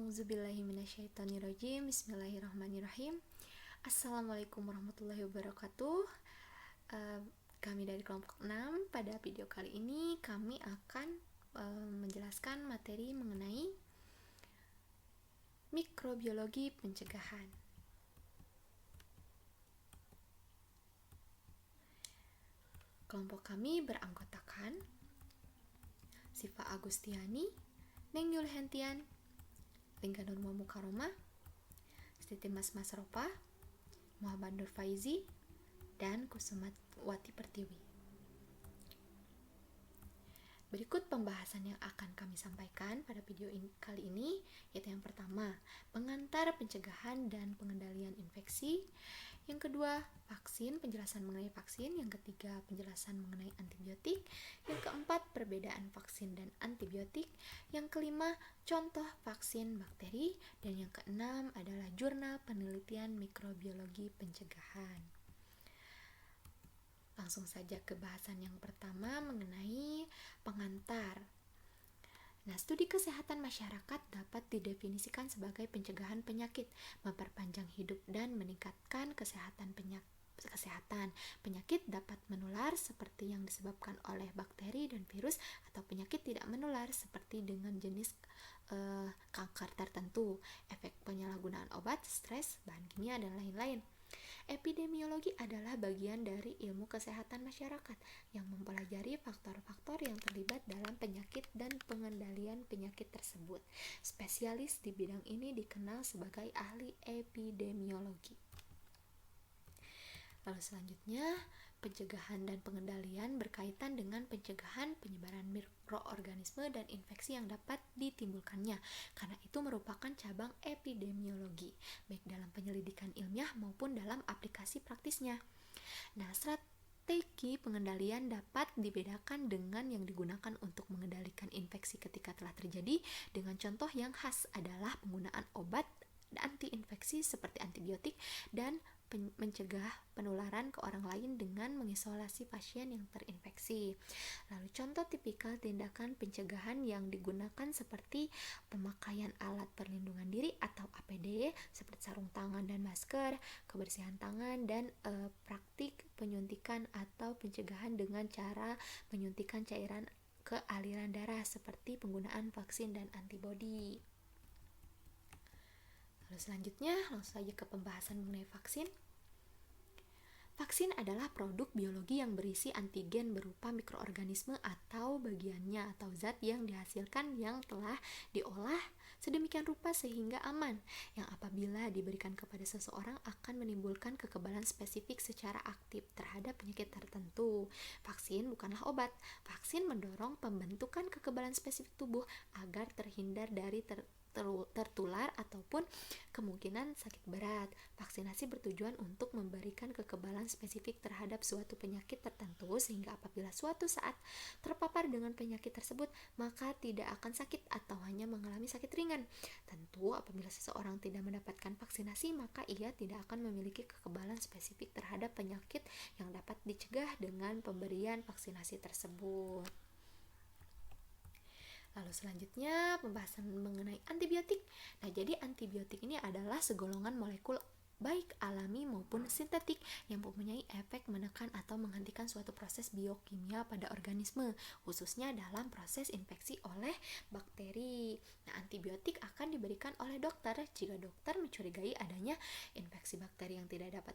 A'udzubillahiminasyaitonirrajim. Bismillahirrahmanirrahim. Assalamualaikum warahmatullahi wabarakatuh. Kami dari kelompok 6. Pada video kali ini kami akan menjelaskan materi mengenai mikrobiologi pencegahan. Kelompok kami beranggotakan Sifa Agustiani, Neng Yulhentian, Lingga Nurma Mukaroma, Siti Mas Masropa, Muhammad Nur Faizi, dan Kusumawati Pertiwi. Berikut pembahasan yang akan kami sampaikan pada video kali ini, yaitu yang pertama, pengantar pencegahan dan pengendalian infeksi. Yang kedua, vaksin, penjelasan mengenai vaksin. Yang ketiga, penjelasan mengenai antibiotik. Yang keempat, perbedaan vaksin dan antibiotik. Yang kelima, contoh vaksin bakteri. Dan yang keenam adalah jurnal penelitian mikrobiologi pencegahan. Langsung saja ke bahasan yang pertama mengenai pengantar. Nah, studi kesehatan masyarakat dapat didefinisikan sebagai pencegahan penyakit, memperpanjang hidup dan meningkatkan kesehatan kesehatan. Penyakit dapat menular seperti yang disebabkan oleh bakteri dan virus, atau penyakit tidak menular seperti dengan jenis kanker tertentu, efek penyalahgunaan obat, stres, bahan kimia, dan lain-lain. Epidemiologi adalah bagian dari ilmu kesehatan masyarakat yang mempelajari faktor-faktor yang terlibat dalam penyakit dan pengendalian penyakit tersebut. Spesialis di bidang ini dikenal sebagai ahli epidemiologi. Lalu selanjutnya, pencegahan dan pengendalian berkaitan dengan pencegahan penyebaran mikroorganisme dan infeksi yang dapat ditimbulkannya, karena itu merupakan cabang epidemiologi, baik dalam penyelidikan ilmiah maupun dalam aplikasi praktisnya. Nah, strategi pengendalian dapat dibedakan dengan yang digunakan untuk mengendalikan infeksi ketika telah terjadi, dengan contoh yang khas adalah penggunaan obat anti-infeksi seperti antibiotik dan mencegah penularan ke orang lain dengan mengisolasi pasien yang terinfeksi. Lalu contoh tipikal tindakan pencegahan yang digunakan seperti pemakaian alat perlindungan diri atau APD seperti sarung tangan dan masker, kebersihan tangan, dan praktik penyuntikan atau pencegahan dengan cara menyuntikkan cairan ke aliran darah seperti penggunaan vaksin dan antibodi. Lalu selanjutnya, langsung saja ke pembahasan mengenai vaksin. Vaksin adalah produk biologi yang berisi antigen berupa mikroorganisme atau bagiannya atau zat yang dihasilkan yang telah diolah sedemikian rupa sehingga aman, yang apabila diberikan kepada seseorang akan menimbulkan kekebalan spesifik secara aktif terhadap penyakit tertentu. Vaksin bukanlah obat. Vaksin mendorong pembentukan kekebalan spesifik tubuh agar terhindar dari tertular ataupun kemungkinan sakit berat. Vaksinasi bertujuan untuk memberikan kekebalan spesifik terhadap suatu penyakit tertentu sehingga apabila suatu saat terpapar dengan penyakit tersebut maka tidak akan sakit atau hanya mengalami sakit ringan. Tentu apabila seseorang tidak mendapatkan vaksinasi maka ia tidak akan memiliki kekebalan spesifik terhadap penyakit yang dapat dicegah dengan pemberian vaksinasi tersebut. Lalu selanjutnya pembahasan mengenai antibiotik. Nah, jadi antibiotik ini adalah segolongan molekul baik alami maupun sintetik yang mempunyai efek menekan atau menghentikan suatu proses biokimia pada organisme, khususnya dalam proses infeksi oleh bakteri. Nah, antibiotik akan diberikan oleh dokter jika dokter mencurigai adanya infeksi bakteri yang tidak dapat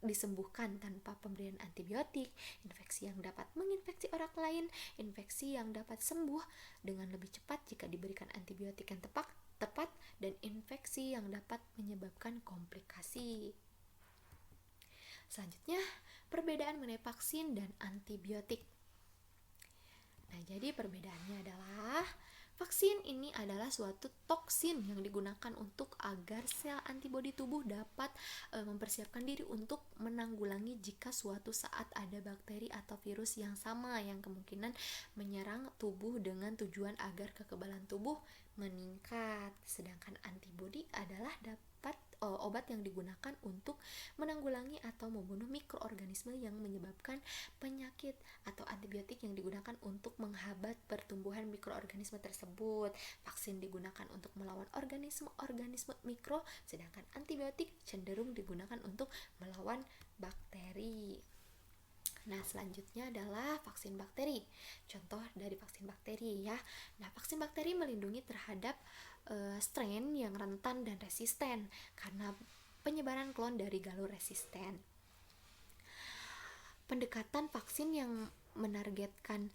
disembuhkan tanpa pemberian antibiotik, infeksi yang dapat menginfeksi orang lain, infeksi yang dapat sembuh dengan lebih cepat jika diberikan antibiotik yang tepat, dan infeksi yang dapat menyebabkan komplikasi. Selanjutnya, perbedaan mengenai vaksin dan antibiotik. Nah, jadi perbedaannya adalah vaksin ini adalah suatu toksin yang digunakan untuk agar sel antibodi tubuh dapat mempersiapkan diri untuk menanggulangi jika suatu saat ada bakteri atau virus yang sama yang kemungkinan menyerang tubuh dengan tujuan agar kekebalan tubuh meningkat. Sedangkan antibodi adalah obat yang digunakan untuk menanggulangi atau membunuh mikroorganisme yang menyebabkan penyakit, atau antibiotik yang digunakan untuk menghambat pertumbuhan mikroorganisme mikroorganisme tersebut. Vaksin digunakan untuk melawan organisme-organisme mikro, sedangkan antibiotik cenderung digunakan untuk melawan bakteri. Nah, selanjutnya adalah vaksin bakteri. Contoh dari vaksin bakteri ya. Nah, vaksin bakteri melindungi terhadap strain yang rentan dan resisten karena penyebaran klon dari galur resisten. Pendekatan vaksin yang menargetkan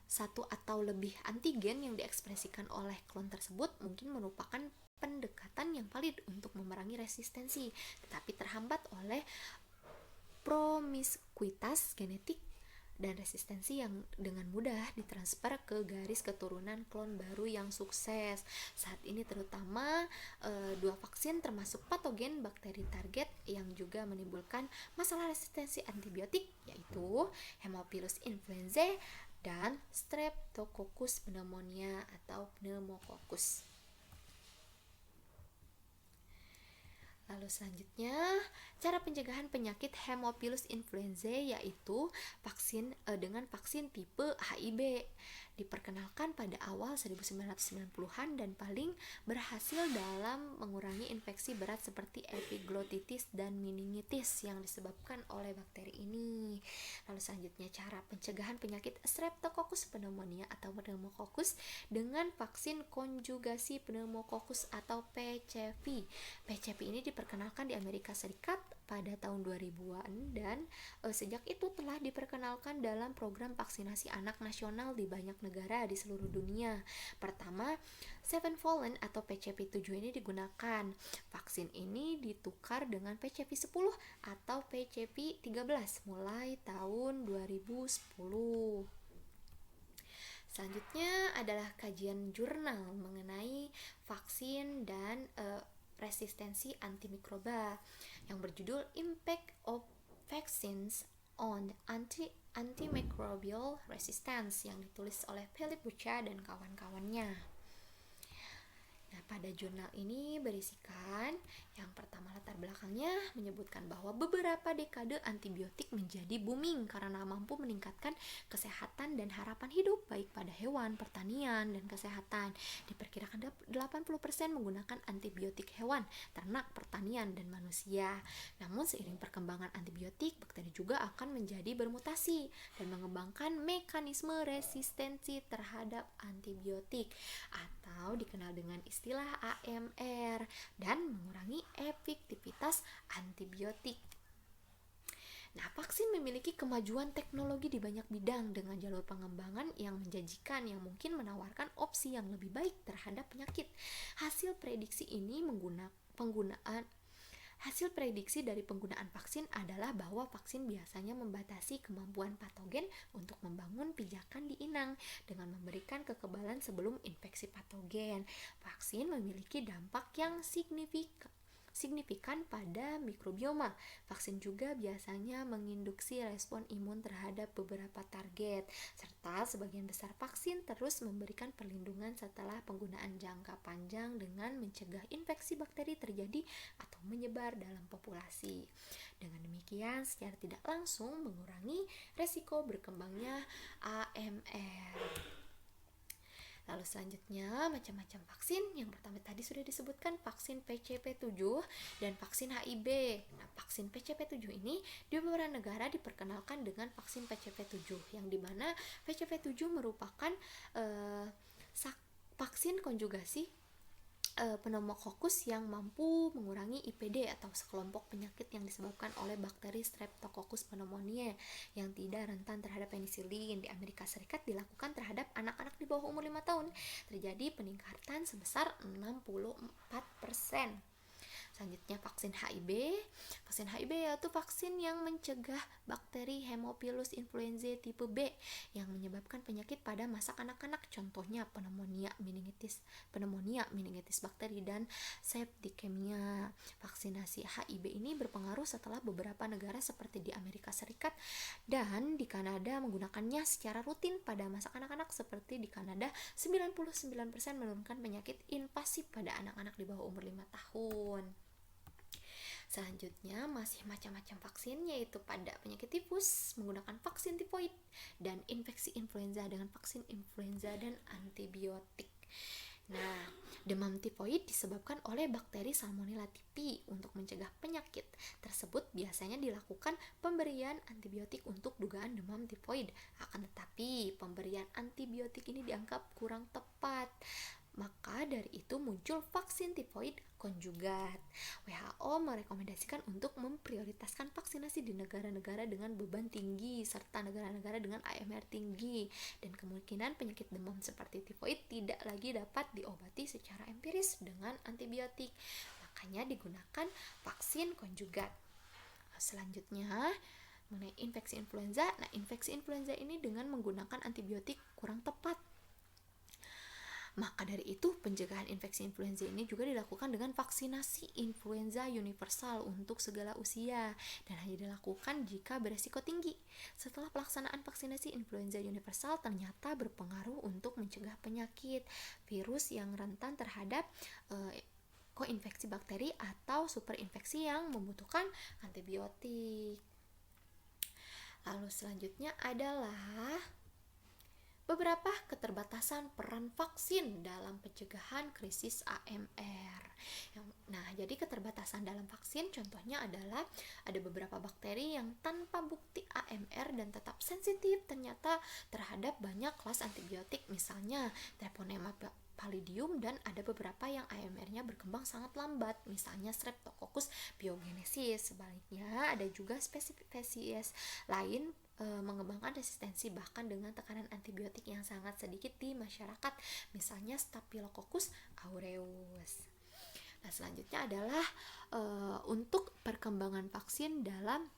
satu atau lebih antigen yang diekspresikan oleh klon tersebut mungkin merupakan pendekatan yang valid untuk memerangi resistensi, tetapi terhambat oleh promiskuitas genetik dan resistensi yang dengan mudah ditransfer ke garis keturunan klon baru yang sukses. Saat ini terutama dua vaksin termasuk patogen bakteri target yang juga menimbulkan masalah resistensi antibiotik, yaitu Haemophilus influenzae dan Streptococcus pneumonia atau pneumococcus. Lalu selanjutnya, cara pencegahan penyakit Haemophilus influenzae yaitu dengan vaksin tipe HIB. Diperkenalkan pada awal 1990-an dan paling berhasil dalam mengurangi infeksi berat seperti epiglottitis dan meningitis yang disebabkan oleh bakteri ini. Lalu selanjutnya, cara pencegahan penyakit Streptococcus pneumonia atau pneumococcus dengan vaksin konjugasi pneumococcus atau PCV. PCV ini diperkenalkan di Amerika Serikat pada tahun 2000-an dan sejak itu telah diperkenalkan dalam program vaksinasi anak nasional di banyak negara di seluruh dunia. Pertama, Sevenfolent atau PCV7 ini digunakan. Vaksin ini ditukar dengan PCV10 atau PCV13 mulai tahun 2010. Selanjutnya adalah kajian jurnal mengenai vaksin dan resistensi antimikroba yang berjudul Impact of Vaccines on Antimicrobial Resistance yang ditulis oleh Philip Bucha dan kawan-kawannya. Nah, pada jurnal ini berisikan yang pertama latar belakangnya menyebutkan bahwa beberapa dekade antibiotik menjadi booming karena mampu meningkatkan kesehatan dan harapan hidup baik pada hewan, pertanian, dan kesehatan. Diperkirakan 80% menggunakan antibiotik hewan, ternak, pertanian, dan manusia. Namun seiring perkembangan antibiotik, bakteri juga akan menjadi bermutasi dan mengembangkan mekanisme resistensi terhadap antibiotik atau dikenal dengan istilah AMR dan mengurangi efektivitas antibiotik. Nah, vaksin memiliki kemajuan teknologi di banyak bidang dengan jalur pengembangan yang menjanjikan yang mungkin menawarkan opsi yang lebih baik terhadap penyakit. Hasil prediksi dari penggunaan vaksin adalah bahwa vaksin biasanya membatasi kemampuan patogen untuk membangun pijakan di inang dengan memberikan kekebalan sebelum infeksi patogen. Vaksin memiliki dampak yang signifikan pada mikrobioma. Vaksin juga biasanya menginduksi respon imun terhadap beberapa target, serta sebagian besar vaksin terus memberikan perlindungan setelah penggunaan jangka panjang dengan mencegah infeksi bakteri terjadi atau menyebar dalam populasi. Dengan demikian, secara tidak langsung mengurangi resiko berkembangnya AMR. Lalu selanjutnya macam-macam vaksin. Yang pertama tadi sudah disebutkan vaksin PCV7 dan vaksin HIB. Nah, vaksin PCV7 ini di beberapa negara diperkenalkan dengan vaksin PCV7 yang dimana PCV7 merupakan vaksin konjugasi pneumococcus yang mampu mengurangi IPD atau sekelompok penyakit yang disebabkan oleh bakteri Streptococcus pneumoniae yang tidak rentan terhadap penisilin. Di Amerika Serikat dilakukan terhadap anak-anak di bawah umur 5 tahun. Terjadi peningkatan sebesar 64%. Selanjutnya vaksin HIB. Vaksin HIB yaitu vaksin yang mencegah bakteri Haemophilus influenzae tipe B yang menyebabkan penyakit pada masa kanak-kanak, contohnya pneumonia meningitis bakteri dan septicemia. Vaksinasi HIB ini berpengaruh setelah beberapa negara seperti di Amerika Serikat dan di Kanada menggunakannya secara rutin pada masa kanak-kanak. Seperti di Kanada, 99% menurunkan penyakit invasif pada anak-anak di bawah umur 5 tahun. Selanjutnya masih macam-macam vaksin, yaitu pada penyakit tifus menggunakan vaksin tifoid, dan infeksi influenza dengan vaksin influenza dan antibiotik. Nah, demam tifoid disebabkan oleh bakteri Salmonella typhi. Untuk mencegah penyakit tersebut biasanya dilakukan pemberian antibiotik untuk dugaan demam tifoid. Akan tetapi, pemberian antibiotik ini dianggap kurang tepat. Maka dari itu muncul vaksin tifoid konjugat. WHO merekomendasikan untuk memprioritaskan vaksinasi di negara-negara dengan beban tinggi serta negara-negara dengan AMR tinggi, dan kemungkinan penyakit demam seperti tifoid tidak lagi dapat diobati secara empiris dengan antibiotik. Makanya digunakan vaksin konjugat. Selanjutnya mengenai infeksi influenza. Nah, infeksi influenza ini dengan menggunakan antibiotik kurang tepat. Maka dari itu, pencegahan infeksi influenza ini juga dilakukan dengan vaksinasi influenza universal untuk segala usia, dan hanya dilakukan jika beresiko tinggi. Setelah pelaksanaan vaksinasi influenza universal ternyata berpengaruh untuk mencegah penyakit virus yang rentan terhadap koinfeksi bakteri atau superinfeksi yang membutuhkan antibiotik. Lalu selanjutnya adalah beberapa keterbatasan peran vaksin dalam pencegahan krisis AMR. Nah, jadi keterbatasan dalam vaksin contohnya adalah ada beberapa bakteri yang tanpa bukti AMR dan tetap sensitif ternyata terhadap banyak kelas antibiotik, misalnya Treponema pallidum, dan ada beberapa yang AMR-nya berkembang sangat lambat, misalnya Streptococcus pyogenesis. Sebaliknya, ada juga spesies lain mengembangkan resistensi bahkan dengan tekanan antibiotik yang sangat sedikit di masyarakat, misalnya Staphylococcus aureus. Nah, selanjutnya adalah untuk perkembangan vaksin dalam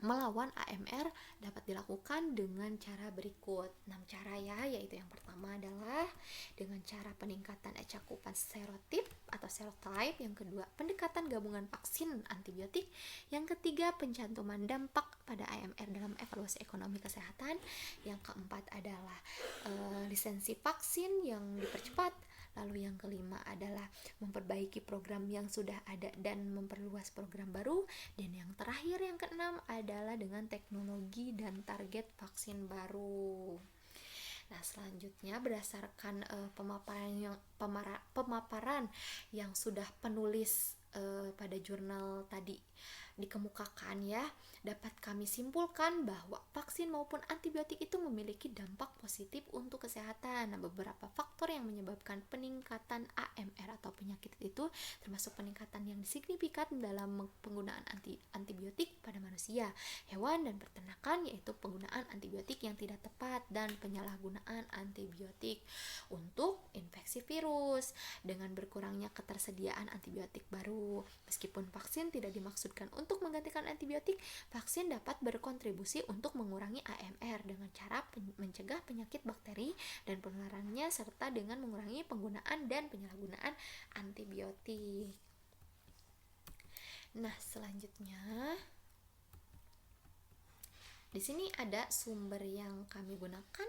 melawan AMR dapat dilakukan dengan cara berikut. 6 cara ya, yaitu yang pertama adalah dengan cara peningkatan cakupan serotip atau serotype, yang kedua pendekatan gabungan vaksin antibiotik, yang ketiga pencantuman dampak pada AMR dalam evaluasi ekonomi kesehatan, yang keempat adalah lisensi vaksin yang dipercepat. Lalu yang kelima adalah memperbaiki program yang sudah ada dan memperluas program baru. Dan yang terakhir, yang keenam, adalah dengan teknologi dan target vaksin baru. Nah, selanjutnya berdasarkan pemaparan yang sudah penulis pada jurnal tadi dikemukakan ya, dapat kami simpulkan bahwa vaksin maupun antibiotik itu memiliki dampak positif untuk kesehatan. Nah, beberapa faktor yang menyebabkan peningkatan AMR atau penyakit itu termasuk peningkatan yang signifikan dalam penggunaan antibiotik pada manusia, hewan, dan peternakan, yaitu penggunaan antibiotik yang tidak tepat dan penyalahgunaan antibiotik untuk infeksi virus dengan berkurangnya ketersediaan antibiotik baru. Meskipun vaksin tidak dimaksudkan untuk menggantikan antibiotik, vaksin dapat berkontribusi untuk mengurangi AMR dengan cara mencegah penyakit bakteri dan penularannya serta dengan mengurangi penggunaan dan penyalahgunaan antibiotik. Nah, selanjutnya di sini ada sumber yang kami gunakan.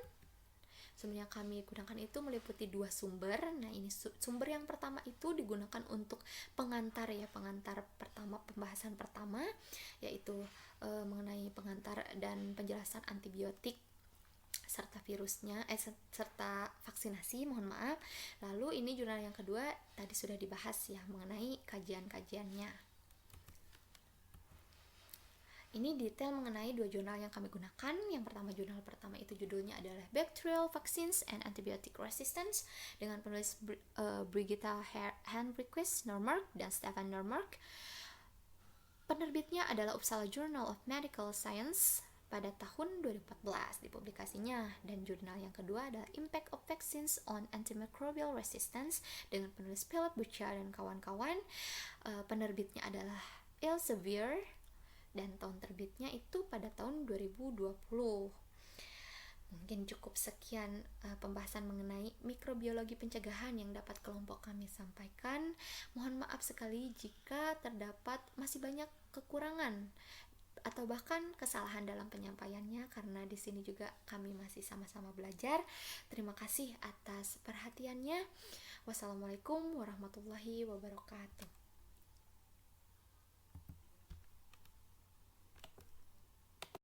Sumber yang kami gunakan itu meliputi 2 sumber. Nah, ini sumber yang pertama itu digunakan untuk pengantar ya, pengantar pertama, pembahasan pertama, yaitu mengenai pengantar dan penjelasan antibiotik serta virusnya, serta vaksinasi, mohon maaf. Lalu ini jurnal yang kedua tadi sudah dibahas ya, mengenai kajian-kajiannya. Ini detail mengenai 2 jurnal yang kami gunakan. Yang pertama, jurnal pertama itu judulnya adalah Bacterial Vaccines and Antibiotic Resistance dengan penulis Brigitta Henriques Normark dan Stefan Normark. Penerbitnya adalah Uppsala Journal of Medical Science pada tahun 2014 di publikasinya. Dan jurnal yang kedua adalah Impact of Vaccines on Antimicrobial Resistance dengan penulis Philip Butcher dan kawan-kawan. Penerbitnya adalah Elsevier dan tahun terbitnya itu pada tahun 2020. Mungkin cukup sekian pembahasan mengenai mikrobiologi pencegahan yang dapat kelompok kami sampaikan. Mohon maaf sekali jika terdapat masih banyak kekurangan atau bahkan kesalahan dalam penyampaiannya, karena di sini juga kami masih sama-sama belajar. Terima kasih atas perhatiannya. Wassalamualaikum warahmatullahi wabarakatuh.